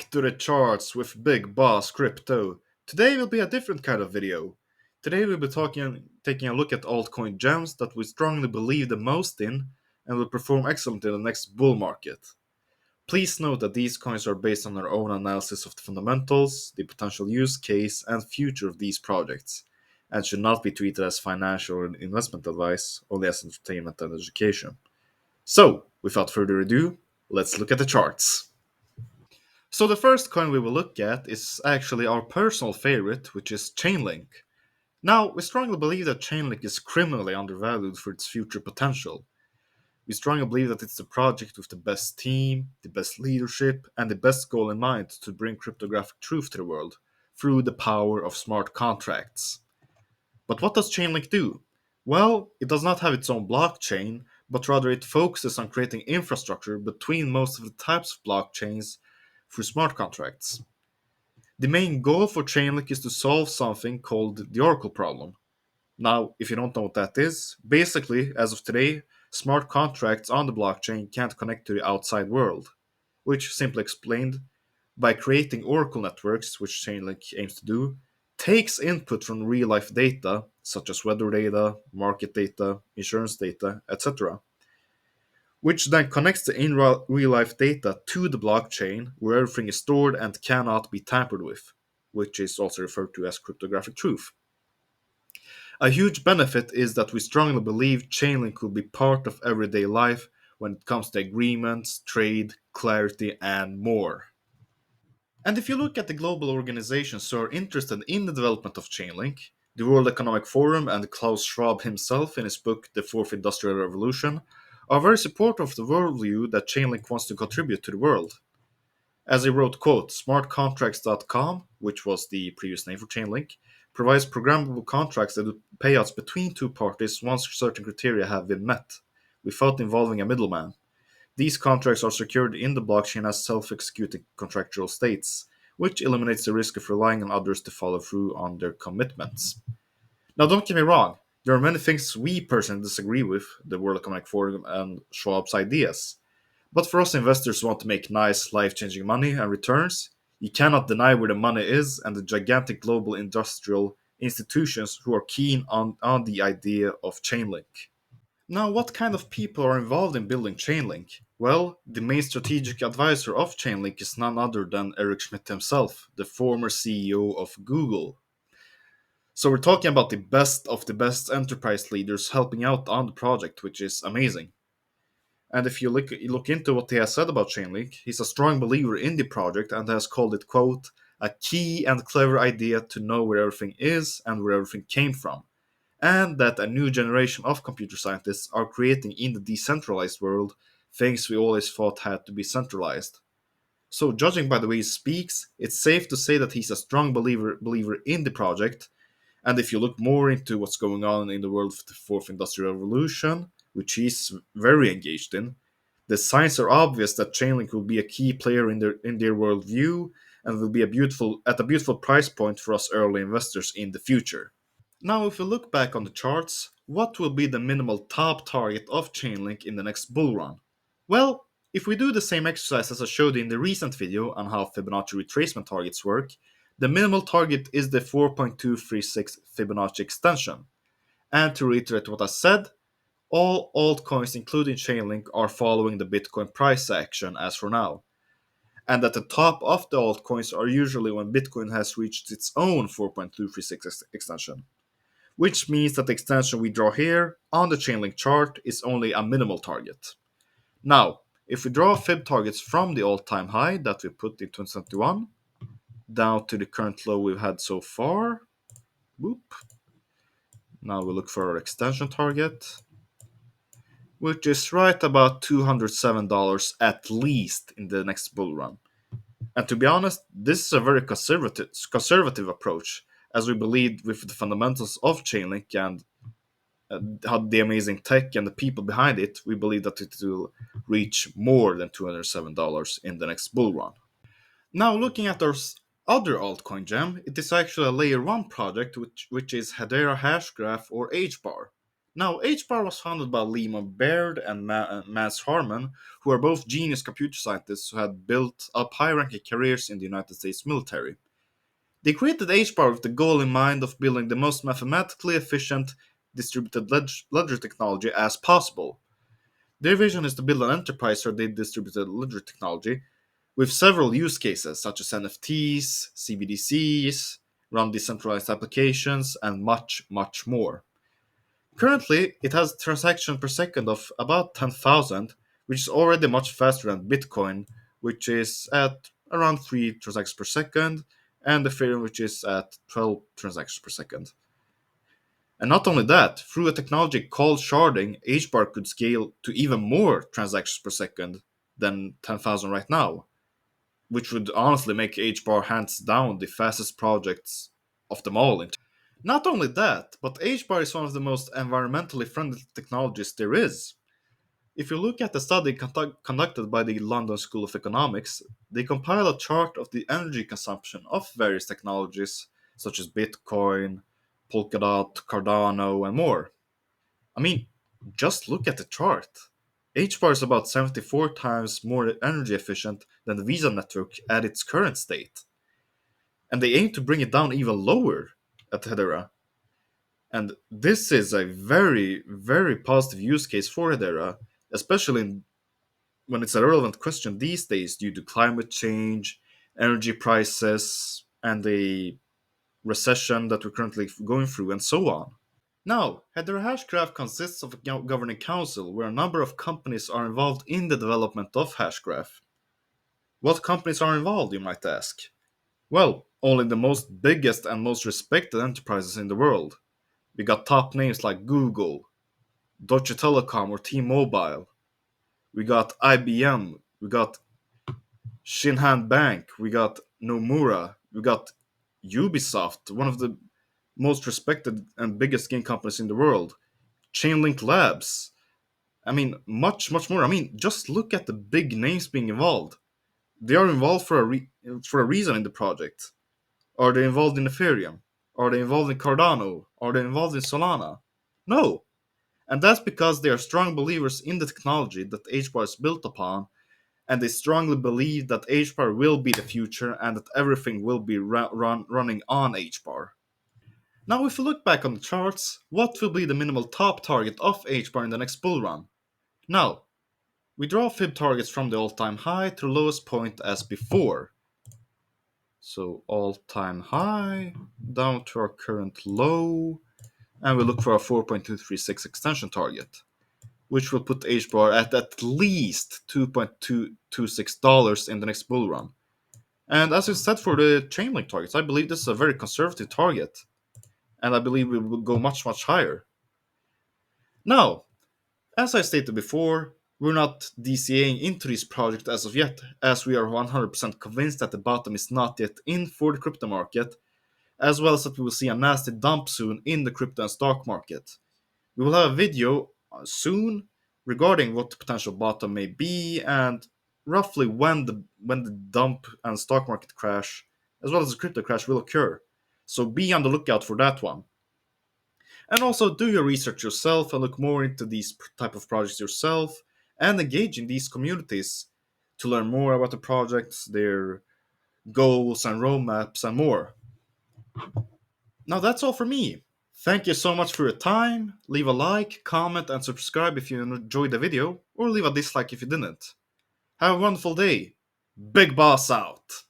Back to the charts with Big Boss Crypto. Today will be a different kind of video. Today we'll be taking a look at altcoin gems that we strongly believe the most in and will perform excellent in the next bull market. Please note that these coins are based on our own analysis of the fundamentals, the potential use case, and future of these projects, and should not be treated as financial or investment advice, only as entertainment and education. So, without further ado, let's look at the charts. So the first coin we will look at is actually our personal favorite, which is Chainlink. Now, we strongly believe that Chainlink is criminally undervalued for its future potential. We strongly believe that it's the project with the best team, the best leadership, and the best goal in mind to bring cryptographic truth to the world through the power of smart contracts. But what does Chainlink do? Well, it does not have its own blockchain, but rather it focuses on creating infrastructure between most of the types of blockchains through smart contracts. The main goal for Chainlink is to solve something called the Oracle problem. Now, if you don't know what that is, basically, as of today, smart contracts on the blockchain can't connect to the outside world, which, simply explained, by creating Oracle networks, which Chainlink aims to do, takes input from real life data, such as weather data, market data, insurance data, etc., which then connects the in real life data to the blockchain where everything is stored and cannot be tampered with, which is also referred to as cryptographic truth. A huge benefit is that we strongly believe Chainlink will be part of everyday life when it comes to agreements, trade, clarity, and more. And if you look at the global organizations who are interested in the development of Chainlink, the World Economic Forum and Klaus Schwab himself in his book The Fourth Industrial Revolution are very supportive of the worldview that Chainlink wants to contribute to the world. As he wrote, quote, smartcontracts.com, which was the previous name for Chainlink, provides programmable contracts that do payouts between two parties once certain criteria have been met, without involving a middleman. These contracts are secured in the blockchain as self-executing contractual states, which eliminates the risk of relying on others to follow through on their commitments. Now, don't get me wrong, there are many things we personally disagree with the World Economic Forum and Schwab's ideas. But for us investors who want to make nice, life changing money and returns, you cannot deny where the money is and the gigantic global industrial institutions who are keen on the idea of Chainlink. Now, what kind of people are involved in building Chainlink? Well, the main strategic advisor of Chainlink is none other than Eric Schmidt himself, the former CEO of Google. So we're talking about the best of the best enterprise leaders helping out on the project, which is amazing. And if you look into what he has said about Chainlink, he's a strong believer in the project and has called it, quote, a key and clever idea to know where everything is and where everything came from, and that a new generation of computer scientists are creating in the decentralized world things we always thought had to be centralized. So, judging by the way he speaks, it's safe to say that he's a strong believer in the project. And if you look more into what's going on in the world of the fourth industrial revolution, which he's very engaged in, the signs are obvious that Chainlink will be a key player in their worldview and will be at a beautiful price point for us early investors in the future. Now, if we look back on the charts, what will be the minimal top target of Chainlink in the next bull run? Well, if we do the same exercise as I showed in the recent video on how Fibonacci retracement targets work, the minimal target is the 4.236 Fibonacci extension. And to reiterate what I said, all altcoins, including Chainlink, are following the Bitcoin price action as for now. And at the top of the altcoins are usually when Bitcoin has reached its own 4.236 extension, which means that the extension we draw here on the Chainlink chart is only a minimal target. Now, if we draw fib targets from the all-time high that we put in 2021 down to the current low we've had so far, whoop, now we look for our extension target, which is right about $207 at least in the next bull run. And to be honest, this is a very conservative approach, as we believe with the fundamentals of Chainlink and how the amazing tech and the people behind it, we believe that it will reach more than $207 in the next bull run. Now, looking at our other altcoin gem, it is actually a layer 1 project, which is Hedera Hashgraph or HBAR. Now, HBAR was founded by Lehman Baird and Max Harmon, who are both genius computer scientists who had built up high ranking careers in the United States military. They created HBAR with the goal in mind of building the most mathematically efficient distributed ledger technology as possible. Their vision is to build an enterprise for the distributed ledger technology with several use cases such as NFTs, CBDCs, run decentralized applications, and much, much more. Currently, it has transaction per second of about 10,000, which is already much faster than Bitcoin, which is at around 3 transactions per second, and Ethereum, which is at 12 transactions per second. And not only that, through a technology called sharding, HBAR could scale to even more transactions per second than 10,000 right now, which would honestly make HBAR hands down the fastest projects of them all. Not only that, but HBAR is one of the most environmentally friendly technologies there is. If you look at the study conducted by the London School of Economics, they compile a chart of the energy consumption of various technologies such as Bitcoin, Polkadot, Cardano, and more. I mean, just look at the chart. HBAR is about 74 times more energy efficient than the Visa network at its current state, and they aim to bring it down even lower at Hedera. And this is a very, very positive use case for Hedera, especially when it's a relevant question these days due to climate change, energy prices, and the recession that we're currently going through, and so on. Now, Hedera Hashgraph consists of a governing council where a number of companies are involved in the development of Hashgraph. What companies are involved, you might ask? Well, only the most biggest and most respected enterprises in the world. We got top names like Google, Deutsche Telekom or T-Mobile. We got IBM. We got Shinhan Bank. We got Nomura. We got Ubisoft, one of the most respected and biggest game companies in the world. Chainlink Labs. I mean, much, much more. I mean, just look at the big names being involved. They are involved for a reason in the project. Are they involved in Ethereum? Are they involved in Cardano? Are they involved in Solana? No. And that's because they are strong believers in the technology that HBAR is built upon, and they strongly believe that HBAR will be the future and that everything will be running on HBAR. Now, if we look back on the charts, what will be the minimal top target of HBAR in the next bull run? Now, we draw fib targets from the all-time high to the lowest point as before. So all-time high down to our current low, and we look for a 4.236 extension target, which will put HBAR at least $2.226 in the next bull run. And as we said for the Chainlink targets, I believe this is a very conservative target, and I believe we will go much, much higher. Now, as I stated before, we're not DCAing into this project as of yet, as we are 100% convinced that the bottom is not yet in for the crypto market, as well as that we will see a nasty dump soon in the crypto and stock market. We will have a video soon regarding what the potential bottom may be and roughly when the dump and stock market crash, as well as the crypto crash, will occur. So be on the lookout for that one. And also do your research yourself and look more into these type of projects yourself and engage in these communities to learn more about the projects, their goals and roadmaps and more. Now that's all for me. Thank you so much for your time. Leave a like, comment, and subscribe if you enjoyed the video, or leave a dislike if you didn't. Have a wonderful day. Big Boss out.